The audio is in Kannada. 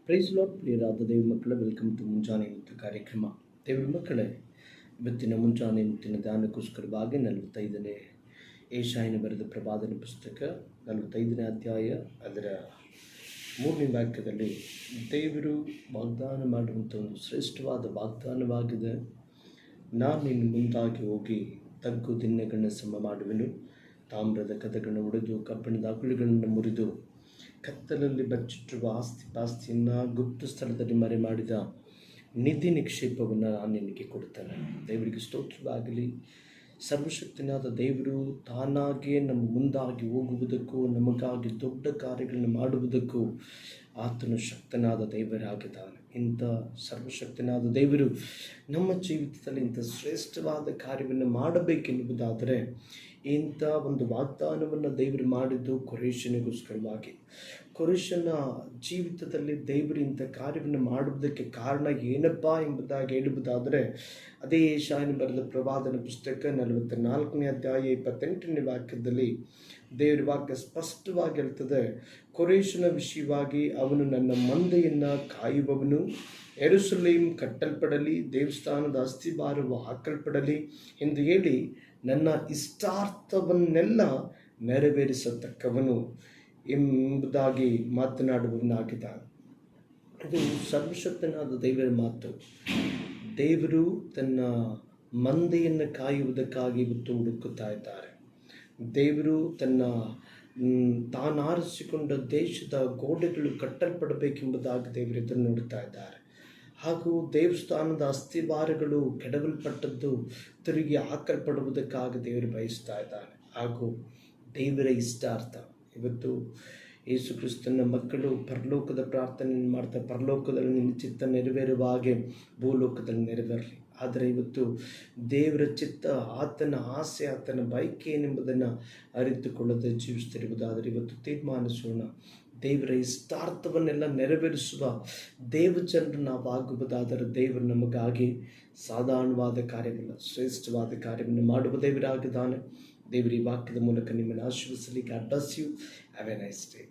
ಪ್ರೈಸ್ ಲಾರ್ಡ್ ಪ್ರಿಯರಾದ ದೇವ ಮಕ್ಕಳೇ, ವೆಲ್ಕಮ್ ಟು ಮುಂಜಾನೆ ಮುತ್ತು ಕಾರ್ಯಕ್ರಮ. ದೇವ ಮಕ್ಕಳೇ, ಇವತ್ತಿನ ಮುಂಜಾನೆ ಮುತ್ತಿನ ಧ್ಯಾನಕ್ಕೋಸ್ಕರವಾಗಿ 45ನೇ ಏಷಾಯನ ಬರೆದ ಪ್ರವಾದನ ಪುಸ್ತಕ 45ನೇ ಅಧ್ಯಾಯ ಅದರ 3ನೇ ವಾಕ್ಯದಲ್ಲಿ ದೇವರು ವಾಗ್ದಾನ ಮಾಡುವಂಥ ಒಂದು ಶ್ರೇಷ್ಠವಾದ ವಾಗ್ದಾನವಾಗಿದೆ. ನಾನು ನಿನ್ನ ಮುಂದಾಗಿ ಹೋಗಿ ತಗ್ಗು ದಿಣ್ಣೆಗಳನ್ನ ಸಮ ಮಾಡುವೆನು, ತಾಮ್ರದ ಕದಗಳನ್ನು ಒಡೆದು ಕಬ್ಬಿಣದ ಅಗುಳುಗಳನ್ನು ಮುರಿದು ಕತ್ತಲಲ್ಲಿ ಬಚ್ಚಿಟ್ಟಿರುವ ಪಾಸ್ತಿಯನ್ನು ಗುಪ್ತ ಸ್ಥಳದಲ್ಲಿ ಮರೆ ಮಾಡಿದ ನಿಧಿ ನಿಕ್ಷೇಪವನ್ನು ನಾನು ನಿನಗೆ ಕೊಡ್ತೇನೆ. ದೇವರಿಗೆ ಸ್ತೋತ್ರವಾಗಲಿ. ಸರ್ವಶಕ್ತನಾದ ದೇವರು ತಾನಾಗಿಯೇ ನಮ್ಮ ಮುಂದಾಗಿ ಹೋಗುವುದಕ್ಕೂ ನಮಗಾಗಿ ದೊಡ್ಡ ಕಾರ್ಯಗಳನ್ನು ಮಾಡುವುದಕ್ಕೂ ಆತನು ಶಕ್ತನಾದ ದೇವರಾಗಿದ್ದಾನೆ. ಇಂಥ ಸರ್ವಶಕ್ತನಾದ ದೇವರು ನಮ್ಮ ಜೀವಿತದಲ್ಲಿ ಇಂಥ ಶ್ರೇಷ್ಠವಾದ ಕಾರ್ಯವನ್ನು ಮಾಡಬೇಕೆನ್ನುವುದಾದರೆ ಇಂಥ ಒಂದು ವಾಗ್ದಾನವನ್ನು ದೇವರು ಮಾಡಿದ್ದು ಕೊರೇಷನಿಗೋಸ್ಕರವಾಗಿ. ಕೊರೇಷನ ಜೀವಿತದಲ್ಲಿ ದೇವರು ಇಂಥ ಕಾರ್ಯವನ್ನು ಮಾಡುವುದಕ್ಕೆ ಕಾರಣ ಏನಪ್ಪಾ ಎಂಬುದಾಗಿ ಹೇಳುವುದಾದರೆ ಅದೇ ಏಷಾಯನ ಬರೆದ ಪ್ರವಾದನ ಪುಸ್ತಕ 44ನೇ ಅಧ್ಯಾಯ 28ನೇ ವಾಕ್ಯದಲ್ಲಿ ದೇವರ ವಾಕ್ಯ ಸ್ಪಷ್ಟವಾಗಿ ಹೇಳ್ತದೆ, ಕೊರೇಷನ ವಿಷಯವಾಗಿ ಅವನು ನನ್ನ ಮಂದೆಯನ್ನು ಕಾಯುವವನು, ಯೆರೂಸಲೇಮ್ ಕಟ್ಟಲ್ಪಡಲಿ, ದೇವಸ್ಥಾನದ ಅಸ್ತಿಭಾರವು ಹಾಕಲ್ಪಡಲಿ ಎಂದು ಹೇಳಿ ನನ್ನ ಇಷ್ಟಾರ್ಥವನ್ನೆಲ್ಲ ನೆರವೇರಿಸತಕ್ಕವನು ಎಂಬುದಾಗಿ ಮಾತನಾಡುವವನಾಗಿದ್ದಾನೆ. ಇದು ಸರ್ವಶಕ್ತನಾದ ದೇವರ ಮಾತು. ದೇವರು ತನ್ನ ಮಂದೆಯನ್ನು ಕಾಯುವುದಕ್ಕಾಗಿ ಇವತ್ತು ಹುಡುಕುತ್ತಾ ಇದ್ದಾರೆ. ದೇವರು ತಾನು ಆರಿಸಿಕೊಂಡ ದೇಶದ ಗೋಡೆಗಳು ಕಟ್ಟಲ್ಪಡಬೇಕೆಂಬುದಾಗಿ ದೇವರು ಎದುರು ನೋಡುತ್ತಾ ಇದ್ದಾರೆ. ಹಾಗೂ ದೇವಸ್ಥಾನದ ಅಸ್ಥಿವಾರಗಳು ಕೆಡವಲ್ಪಟ್ಟದ್ದು ತಿರುಗಿ ಹಾಕಲ್ಪಡುವುದಕ್ಕಾಗಿ ದೇವರು ಬಯಸ್ತಾ ಇದ್ದಾನೆ. ಹಾಗೂ ದೇವರ ಇಷ್ಟಾರ್ಥ ಇವತ್ತು ಯೇಸು ಕ್ರಿಸ್ತನ ಮಕ್ಕಳು ಪರಲೋಕದ ಪ್ರಾರ್ಥನೆಯನ್ನು ಮಾಡ್ತಾ ಪರಲೋಕದಲ್ಲಿ ನಿನ್ನ ಚಿತ್ತ ನೆರವೇರುವ ಹಾಗೆ ಭೂಲೋಕದಲ್ಲಿ ನೆರವೇರಲಿ. ಆದರೆ ಇವತ್ತು ದೇವರ ಚಿತ್ತ, ಆತನ ಆಸೆ, ಆತನ ಬಯಕೆ ಏನೆಂಬುದನ್ನು ಅರಿತುಕೊಳ್ಳದೆ ಜೀವಿಸ್ತಿರುವುದಾದರೆ ಇವತ್ತು ತೀರ್ಮಾನಿಸೋಣ. ದೇವರ ಇಷ್ಟಾರ್ಥವನ್ನೆಲ್ಲ ನೆರವೇರಿಸುವ ದೇವಜನರು ನಾವು ಆಗುವುದಾದರೆ ದೇವರು ನಮಗಾಗಿ ಸಾಧಾರಣವಾದ ಕಾರ್ಯವಲ್ಲ, ಶ್ರೇಷ್ಠವಾದ ಕಾರ್ಯವನ್ನು ಮಾಡುವ ದೇವರಾಗಿದ್ದಾನೆ. ದೇವರ ಈ ವಾಕ್ಯದ ಮೂಲಕ ನಿಮ್ಮನ್ನು ಆಶೀರ್ವದಿಸಲಿ. God bless you. Have a nice day.